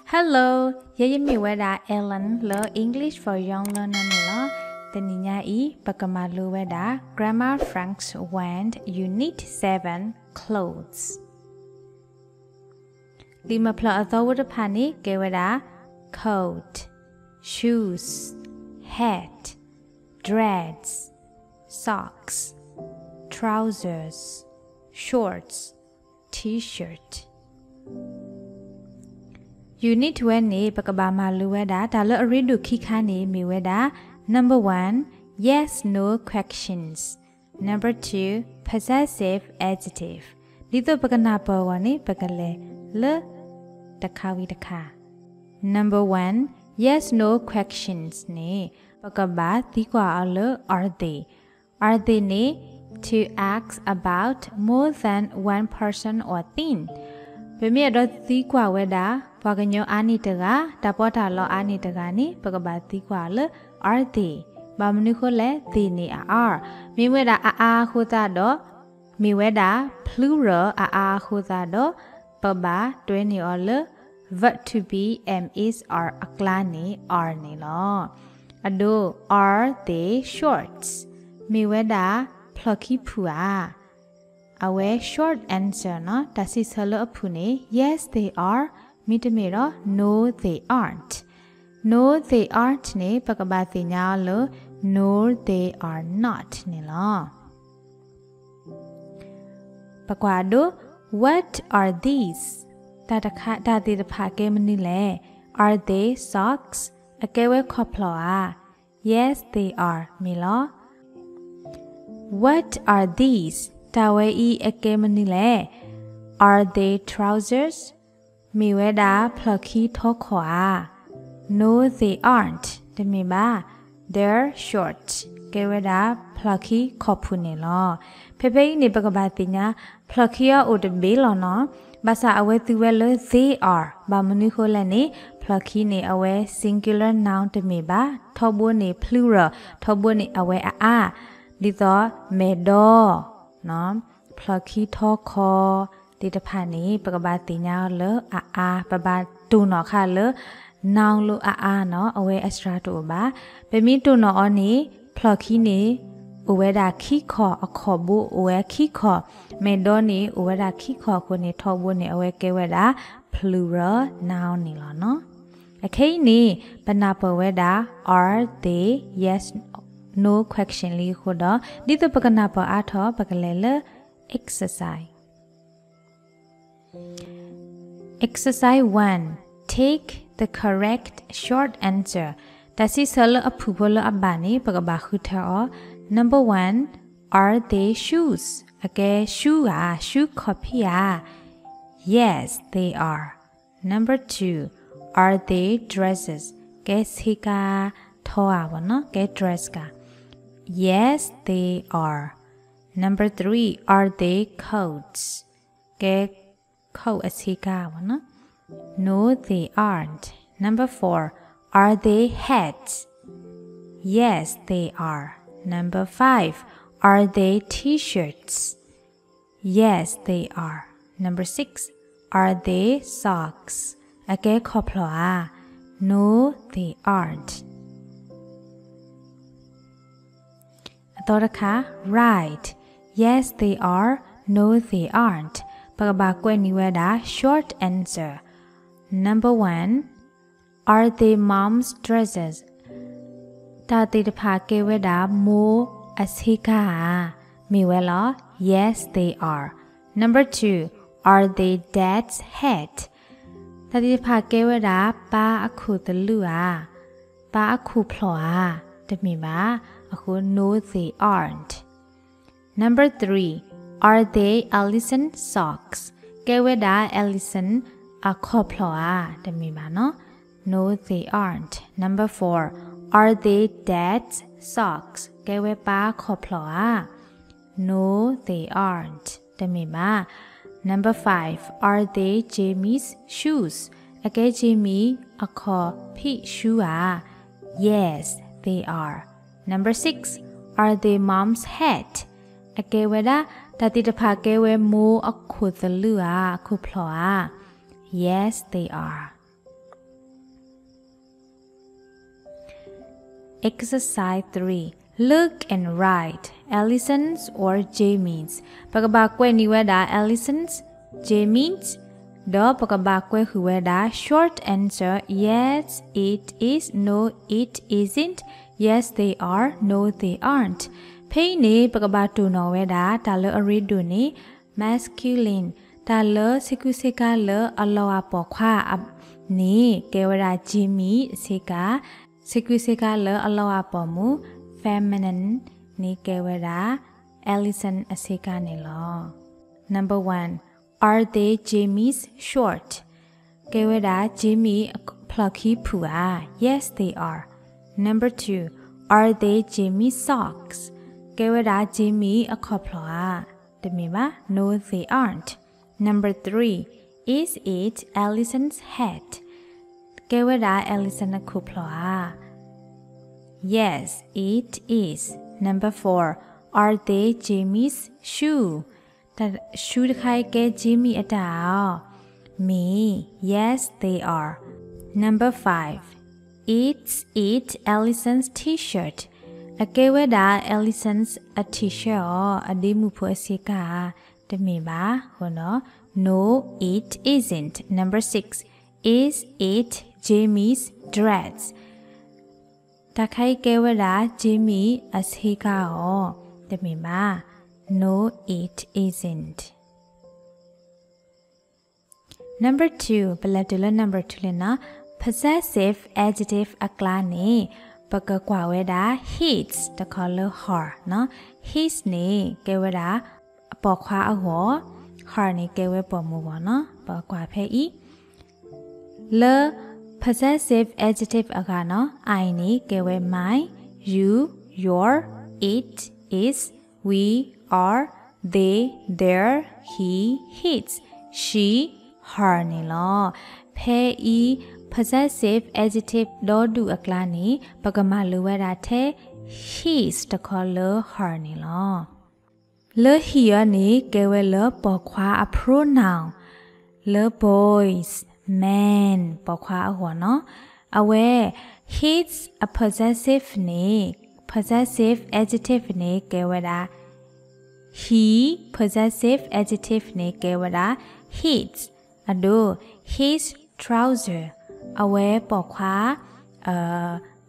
Hello, yayimi weda Ellen lo English for Young Learner lo teninya I pakamalu weda Grammar Franks Wand Unit 7 Clothes. Lima pla atawuda pani ke weda coat, shoes, hat, dreads, socks, trousers, shorts, t-shirt. Unit 1 ni pakabama luweda dalo aridu kikani miweda. Number 1, yes no questions. Number 2, possessive adjective. Dito pakana pawani pakale le takawi taka. Number 1, yes no questions ni pakaba tikwa alo are they. Are they ni to ask about more than one person or thing. Pemi ado tikwa weda paganyo ani taga tapota lo ani taga ni pakaba tikwa le are they. Bamuni ko le they ni are. Mi weda a khuta do mi weda plural a khuta do paba twe ni ole verb to be am is are akla ni are ni lo. Ado are they shorts. Mi weda plucky pua. Awe short answer no tasi salo apune yes they are mitamiro no they aren't. No they aren't ne pakabati nya lo no they are not ni lo. Pakwado what are these? Tataka tati tapake manile are they socks? Akewe koploa yes they are milo. What are these? Tawe I akemanile are they trousers? Miweda plucky tokwa no they aren't. Demiba they're short. Keweda plucky kopunilo. Pepe ni bagabatinya pluckia udebilo no. Basa awe tiwelo they are. Bamuni holani plucky ni awe singular noun demiba. Tobu ni plural. Tobu ni awe a. Dito medo. No, plucky toko. Dito pani bagabati nya le a baba tu no ka le noun lo a no awe extra to ba. Pemi tu no oni plucky ni uweda kiko akobu uwe kiko. Medo ni uweda kiko kuni tobu ni awe keweda plural noun ni lo no. Okay ni panapa weda are they yes no question li khuda dito pakanapa atho pakalele exercise. Exercise 1. Take the correct short answer. Tasi salo apubolo abani pagaba khutha. Number 1, are they shoes? Okay, shoe copy. Yes, they are. Number 2, are they dresses? Ke sika thoa wano ke dress ka. Yes, they are. Number 3, are they coats? Ke coat asika wano. No, they aren't. Number 4, are they hats? Yes, they are. Number 5, are they t-shirts? Yes, they are. Number 6, are they socks? Ake koploa. No, they aren't. Atoraka, right. Yes, they are. No, they aren't. Pagabakwe niweda short answer. Number 1, are they mom's dresses? Tati dapake weda mo asika. Miwela, yes, they are. Number 2, are they dad's hat? Tati dapake weda pa aku telua. Pa aku ploa. Demiba, aku no, they aren't. Number 3, are they Allison socks? Keweda Allison akoploa. Demiba no? No, they aren't. Number 4, are they dad's socks? Kewe pa koploa. No, they aren't. Demiba. Number 5, are they Jamie's shoes? Ake Jamie ako pi shua. Yes, they are. Number 6, are they mom's hat? Ake weda tati tapake we mo akuthalua kuploa. Yes, they are. Exercise 3. Look and write Allison's or Jamie's. Pagabakwe ni weda Allison's, Jamie's. Do pagabakwe huweda short answer yes it is, no it isn't, yes they are, no they aren't. Pay ni pagabatu no weda talo aridu ni masculine. Talo sikuseka le alawa pokwa ab ni keweda Jimmy seka sikuseka le alawa pomu feminine ni keweda Allison aseka ni lo. Number 1. Are they Jamie's short? Keweda Jamie plucky pua. Yes, they are. Number 2. Are they Jamie's socks? Keweda Jamie a koploa. Demiba? No, they aren't. Number 3. Is it Allison's hat? Keweda Allison a koploa. Yes, it is. Number 4. Are they Jamie's shoe? That should I get Jimmy a doll? Me. Yes, they are. Number 5. It's Allison's t-shirt. Akeweda Allison's a t-shirt or a demu puasika. Demiba, hono. No, it isn't. Number 6. Is it Jamie's dress? Takai keweda Jamie asika o. Demiba. No, it isn't. Number 2. Palatula number 2 lena. Possessive adjective aklani. Pagakwa weda his the color her. No? His ni keweda pokwa awo. Her ni kewe pomuwa no? Pagakwa pei. Le possessive adjective agano. I ni kewe my, you, your, it, is, we, are, they, their, he, his, she, her ni lo. Pei possessive adjective do du aklani pagamalu weda te his the color her ni lo. Le here ni kewe le pokwa a pronoun. Le boys, men pokwa a no. Awe his a possessive ni. Possessive adjective ni keweda he possessive adjective ni keweda his ado his trouser awe pokwa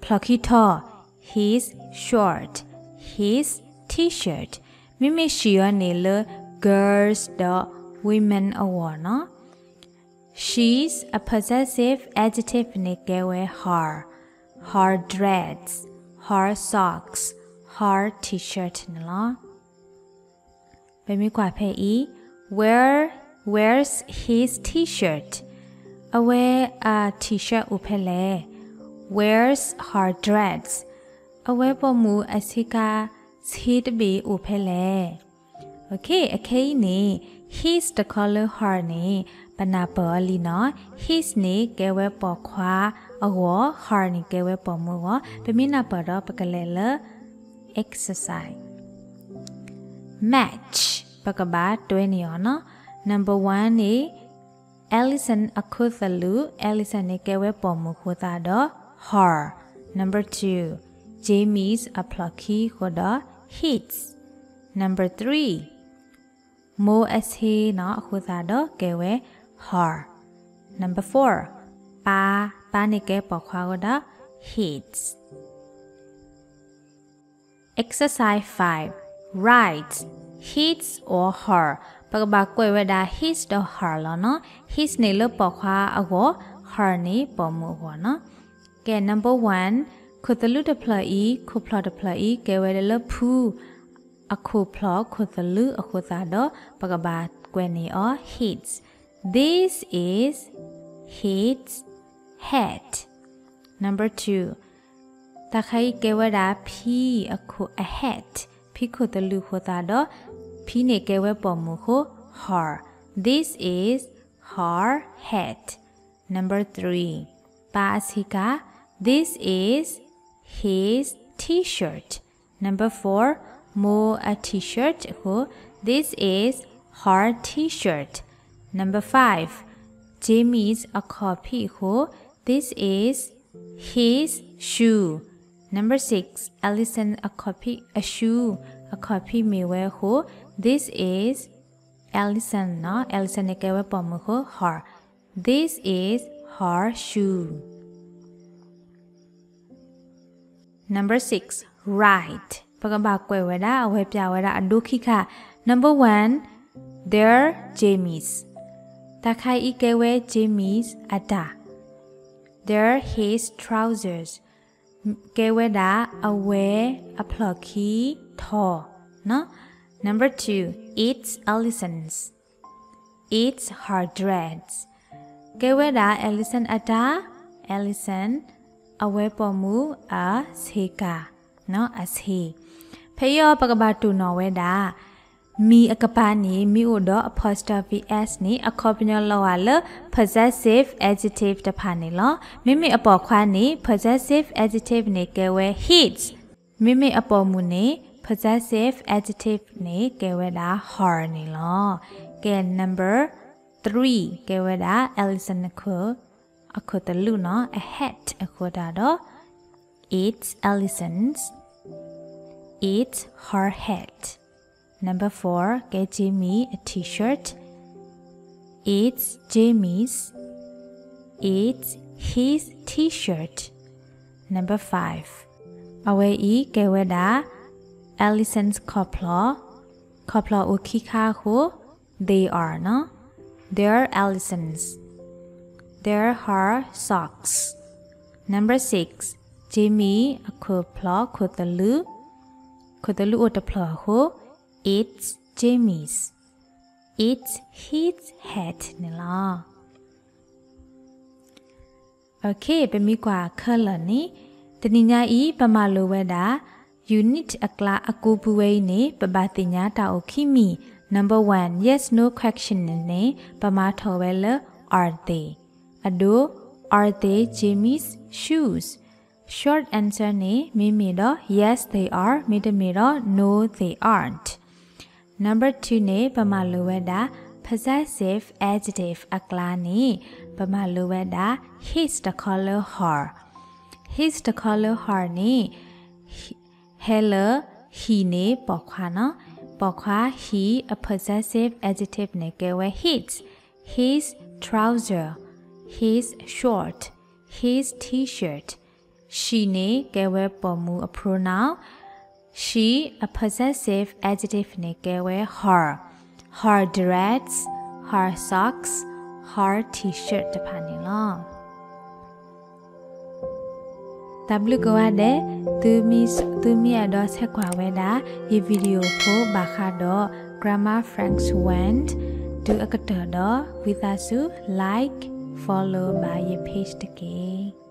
plokito his short his t-shirt mimi shio ni le girls the women awo no. She's a possessive adjective ni kewe her dress, her socks, her t-shirt nila. Bemi kwa pei. Where's his t-shirt? Awe a t-shirt upele. Where's her dress? Awe pomu asika sidbi upele. Okay ni. His the color her ni. Panapo li no. His ni kewe pokwa. Awo her ni kewe pomu wo. Bemi na pado pakalele. Exercise. Match. Pagaba 20 no. Number 1 ni Allison akuthalu. Allison ni kewe pomu kutado her. Number 2. Jamie's a plucky koda hits. Number 3. Mo ashi no kutado kewe her. Number 4. Pa ni ke pokwa koda hits. Exercise 5. Write his or her. Pagabakwe weda his or her lo no. His ni le pokwa ago. Her ni pomu wo no. Ke number 1. Kuthalu deployee. Kuplo deployee. Ke weda le pu. Akuplo kuthalu akuthado. Pagabakwe ni o his. This is his hat. Number 2. Takai keweda pi a hat. Pi kuthalu kuthado. Pi ne kewe pomu ko her. This is her hat. Number 3. Pa asika. This is his t-shirt. Number 4. Mo a t-shirt ko. This is her t-shirt. Number 5. Jamie's a copy ko. This is his shoe. Number 6 Alison a shoe a copy me wear ho this is Alison no Alison ne ke we pom mu ho her this is her shoe Number 6 right ပကဘာကွယ်ဝဲတာအဝဲပြဝဲတာအဒုခိခ Number 1 They're Jamie's တခိုင်ဤကဲဝဲ Jamie's အတာ They're his trousers ကဲဝဲတာအဝဲအဖလော်ခီထော်နော် Number 2 It's Allison's It's her dress ကဲဝဲတာ Allison အတာ Allison အဝဲပေါ်မူအစေကာနော်အစေဖေယောပကဘာတူနော်ဝဲတာมีอกปานีมีอุดอ apostrophe s นี่อคอปญลอล possessive adjective ตะพานี่ลอมิมิอปอควานี่ possessive adjective นี่เกเว his มิมิอปอมูนี่ possessive adjective นี่เกเวดา her นี่ลอเก number 3เกเวดา Alison นะคูอคูตะลุเนาะ a hat อคูดาดอ it's Allison's it's her hat Number 4, get Jamie a t-shirt. It's Jamie's. It's his t-shirt. Number 5, away e geweda Allison's koplo ukika ho they are no they're Allison's. They're her socks. Number 6, Jamie a koplo kotalu otaplo ho It's Jamie's. It's his hat นี่ล่ะโอเคเป็นมีกว่าเคลนี่ตนิญาอีปะมาโลเวดา unit อักลาอกูบุเวนี่ปะบาติญาตาโอคิมี number 1 yes no question นี่ปะมาทอเวล are they อดู are they Jamie's shoes short answer นี่มีดอ yes they are มีดมีดอ no they aren't Number 2 ne pamaluweda possessive adjective akla ni pamaluweda his the color her his the color her ni hello he ne pokwa no pokwa he a possessive adjective ne kewe his trouser his short his t-shirt she ne kewe pomu a pronoun She a possessive adjective နေကဲဝဲ her dress her socks her t-shirt တဖာနေလော W ကဝတဲ့သူမီအတော့ဆက်ခွာဝဲတာဒီဗီဒီယိုဖို့ဘာခါတော့ grammar Frank's went ဒူအကတော်တော့ with us like follow by your page တကေ